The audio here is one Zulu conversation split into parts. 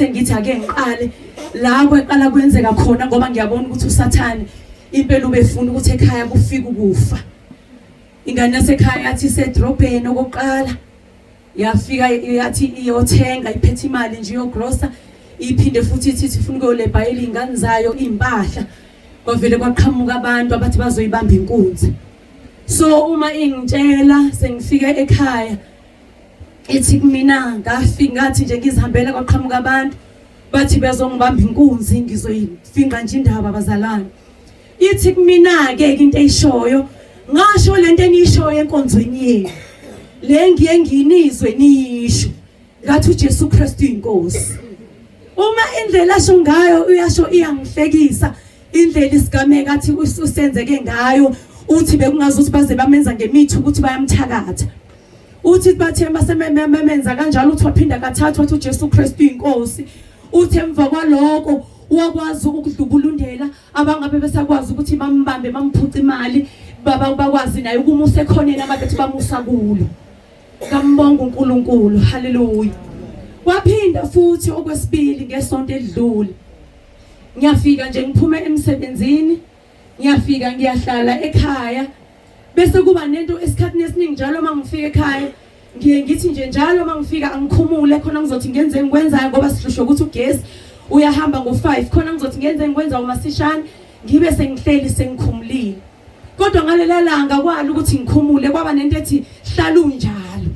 sengithi ake ngiqale la kweqala kwenzeka khona ngoba ngiyabona ukuthi uSathane impela ubefuna ukuthi ekhaya kufike ukufa. Ingane yasekhaya yathi sedrobheni okokuqala yafika yathi iyothenga iphethe imali nje yogrosa iphinde futhi ithi ifuna ukuyolebhayela ingane zayo impahla. Kwavele kwaqhamuka abantu abathi bazoyibamba inkunzi. So uma ingitshela sengifika ekhaya ethi mina ngafika ngathi nje ngizihambela kwaqhamuka abantu bathi bezongibamba inkunzi ngizoyifinqa nje indaba abazalwane. Ithi mina ke into eyishoyo ngasho lento eniyishoyo enkonzweni yenu le ngiye nginizwe nisho ngathi uJesu Kristu inkosi. Uma indlela asho ngayo uyasho iyangihlekisa indlela isigameka athi usenzeke ngayo uthi bekungazuthi baze bamenza ngemithi ukuthi bayamthakatha. Uthi bathemba sememeza kanjalo uthi waphinda kathathu wathi uJesu Kristu inkosi. Uthi emva kwaloko wakwazi ukudubulundela abangabe besakwazi ukuthi bambambe bamphuca imali baba bakwazi naye ukumusa ekhoneni ababethi bamusa kulo. Ngambonga uNkulunkulu, haleluya. Waphinda futhi okwesibili ngesonto edlule. Ngiyafika nje ngiphume emsebenzini, ngiyafika ngiyahlala ekhaya. Bese kuba nento esikhathini esiningi njalo mangifika ekhaya, ngiye ngithi nje njalo mangifika angikhumule khona ngizothi ngenze ngikwenzayo ngoba sihlusho ukuthi ugesi uyahamba ngo5 khona ngizothi ngenze ngikwenza umasishana ngibe sengihleli sengikhumulile. Kodwa ngalela langa kwalo ukuthi ngikhumule kwaba nento ethi hlala unjalo.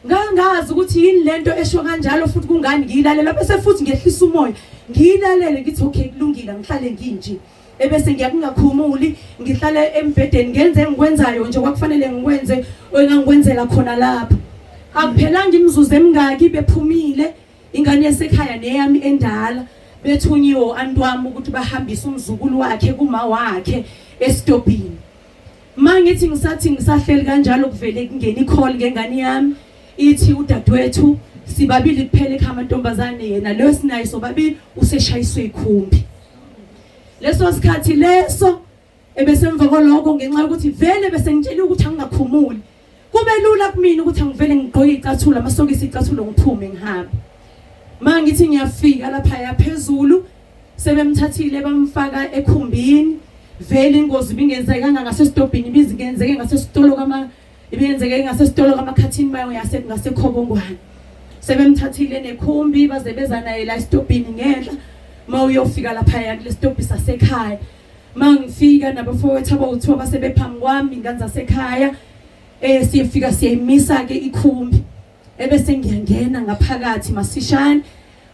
Ngangazi ukuthi yini lento esho kanjalo futhi kungani ngiyilalela bese futhi ngehlisa umoya ngiyilalele ngithi okay kulungile ngihlale nginje. Ebese ngiyakungakhumuli ngihlale embedeni ngenze ngikwenzayo nje kwakufanele ngikwenze engangikwenzela khona lapha. Akuphelanga imizuzu emingaki bephumile ingane yasekhaya neyami endala bethunyiwe antwami ukuthi bahambise umzukulu wakhe kuma wakhe estopini. Mangithi ngisathi ngisahleli kanjalo kuvele kungena icall ngengane yami ithi udadewethu sibabili kuphela ekhaya amantombazane yena lo sinayo sobabili useshayiswe ikhumbi. Leso sikhathi leso ebese emva koloko ngenxa yokuthi vele bese ngitshela ukuthi angingakhumuli kube lula kumina ukuthi angivele ngigqoke icathulo amasokisi icathulo ngiphume ngihambe. Mangithi ngiyafika lapha yaphezulu sebemthathile bamfaka ekhumbini vele ingozi bingenzekanga ngasestopini bizingenzeke ngasesitolo kamakhathini bayo ngasekhobongwane. Sebemthathile nekhumbi baze beza naye la estopini ngenhla mawuyofika lapha ya kule stopi sasekhaya. Mangifika nabafowethu abawuthiwa basebephambi kwami ingane zasekhaya siyefika siyayimisa ke ikhumbi ebese ngiyangena ngaphakathi masishane.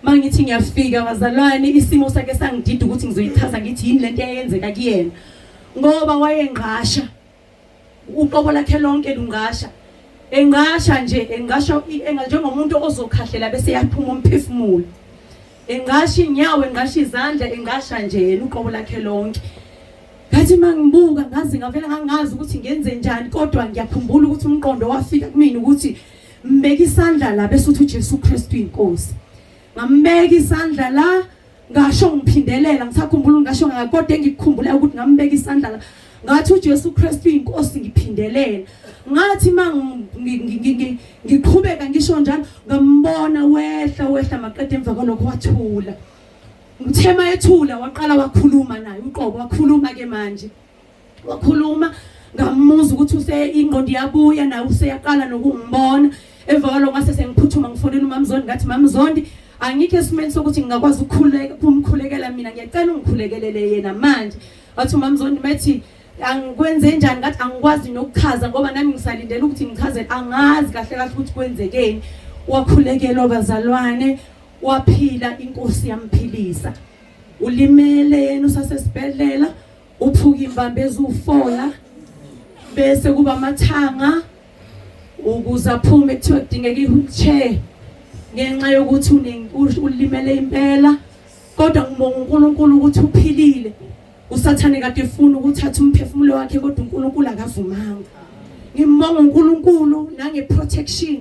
Mangithi ngiyafika bazalwane isimo sakhe sangidida ukuthi ngizoyichaza ngithi yini lento eyenzeka kuyena ngoba wayengasha uqobo lakhe lonke lungasha engasha nje engasha njengomuntu ozokhahlela bese yaphuma umphefumulo engasha inyawo engasha izandla engasha nje yena uqobo lakhe lonke. Ngathi mangibuka ngazi ngavela ngangazi ukuthi ngenze njani kodwa ngiyakhumbula ukuthi umqondo wafika kumina ukuthi mbeka isandla la bese uthi uJesu Kristu inkosi. Ngambeka isandla la ngasho ngiphindelela ngisakhumbula ngasho ngakodwa engikukhumbula ukuthi ngambeka isandla la ngathi uJesu Kristu inkosi ngiphindelela. Ngathi ngiqhubeka ngisho njalo ngambona wehla maqede emva kwalokho wathula. Ngithema ethula waqala wakhuluma naye uqobo wakhuluma ke manje. Wakhuluma ngamuza ukuthi ingqondo yabuya naye useyaqala nokungibona. Emva kwalokho ngase sengiphuthuma ngifonela uMamzondi ngathi Mamzondi angikho esimeni sokuthi ngingakwazi ukumkhulekela mina ngiyacela ungikhulekele yena manje. Wathi uMamzondi methi angikwenze njani ngathi angikwazi nokuchaza ngoba nami ngisalindele ukuthi ngichaze angazi kahle kahle ukuthi kwenzekeni. Wakhulekelwa bazalwane waphila inkosi yamphilisa. Ulimele yena usasesibhedlela uphuka imbambe ezufola bese kuba amathanga ukuze aphume kuthiwa kudingeka i-wheelchair ngenxa yokuthi ulimele impela kodwa ngibonga uNkulunkulu ukuthi uphilile. Usathane kade efuna ukuthatha umphefumulo wakhe kodwa uNkulunkulu akavumanga. Ngimbonga uNkulunkulu nangeprotection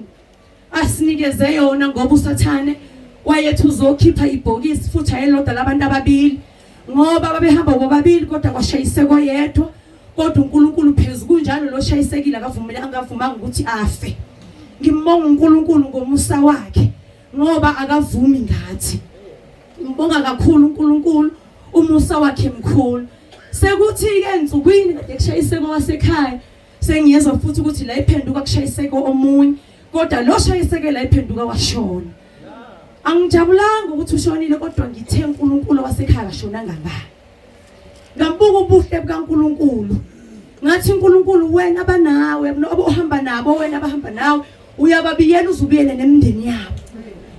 asinikeze yona ngoba usathane wayethi uzokhipha ibhokisi futhi ayelodwa labantu ababili ngoba babehamba bobabili kodwa kwashayise koyedwa kodwa uNkulunkulu phezulu kunjalo lo shayisekile angavumanga ukuthi afe. Ngimbonga uNkulunkulu ngomusa wakhe ngoba akavumi ngathi Ngibonga kakhulu uNkulunkulu umusa wakhe mkhulu. Sekuthi ke ensukwini kade kushayiseke wasekhaya sengiyezwa futhi ukuthi la iphenduka kushayiseke omunye kodwa lo shayiseke la iphenduka washona. Angijabulanga ukuthi ushonile kodwa ngithe uNkulunkulu wasekhaya kashona ngangani. Ngambuka ubuhle bukaNkulunkulu. Ngathi uNkulunkulu wena abanawe ohamba nabo wena abahamba nawe uyababiyela uzubiyele nemindeni yabo.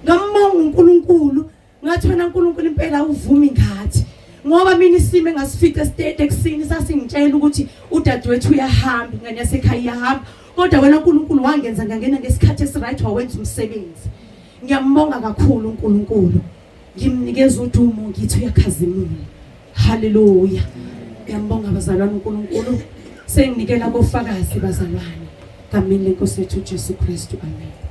Ngambonga uNkulunkulu ngathi wena uNkulunkulu impela uvumi ngathi ngoba mina isimo engasifica estate eksini sasingitshela ukuthi udadewethu uyahamba ingane yasekhaya iyahamba kodwa wena uNkulunkulu wangenza ngangena ngesikhathi esiright wawenza umsebenzi. Ngiyambonga kakhulu uNkulunkulu. Ngimnikeza udumo ngithi uyakhazimula. Haleluya. Ngiyambonga bazalwane uNkulunkulu. Senginikela kofakazi bazalwane. Ngamini lenkosi yethu Jesu Kristu. Amen.